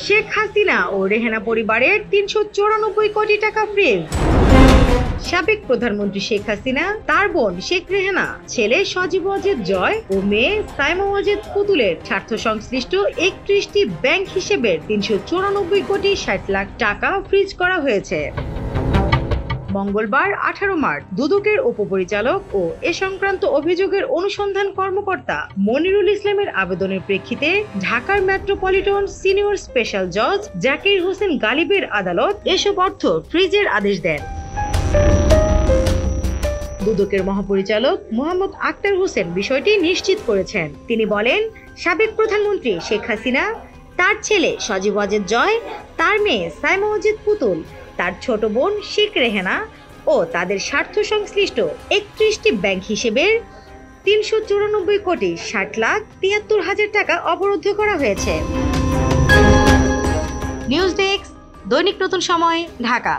শেখ হাসিনা ও রেহেনা পরিবারের ৩৯৪ কোটি টাকা ফ্রিজ। সাবেক প্রধানমন্ত্রী শেখ হাসিনা, তার বোন শেখ রেহেনা, ছেলে সজীব ওয়াজেদ জয় ও মেয়ে সাইমা ওয়াজেদ পুতুলের স্বার্থ সংশ্লিষ্ট ৩১টি ব্যাংক হিসেবের ৩৯৪ কোটি ৬০ লাখ টাকা ফ্রিজ করা হয়েছে। মঙ্গলবার ১৮ মার্চ দুদকের উপপরিচালক ও এ সংক্রান্ত অভিযোগের অনুসন্ধান কর্মকর্তা মনিরুল ইসলামের আবেদনের প্রেক্ষিতে ঢাকার মেট্রোপলিটন সিনিয়র স্পেশাল জজ জাকির হোসেন গালিবের আদালত এসব অর্থ ফ্রিজের আদেশ দেন। দুদকের মহাপরিচালক মোহাম্মদ আক্তার হোসেন বিষয়টি নিশ্চিত করেছেন। তিনি বলেন, সাবেক প্রধানমন্ত্রী শেখ হাসিনা, তার ছেলে সজীব ওয়াজেদ জয়, তার মেয়ে সাইমা ওয়াজেদ পুতুল, তার ছোট বোন শেখ রেহেনা ও তাদের স্বার্থ সংশ্লিষ্ট ৩১টি ব্যাংক হিসেবের ৩৯৪ কোটি ৬০ লাখ ৭৩ হাজার টাকা অবরুদ্ধ করা হয়েছে। নিউজ ডেস্ক, দৈনিক নতুন সময়, ঢাকা।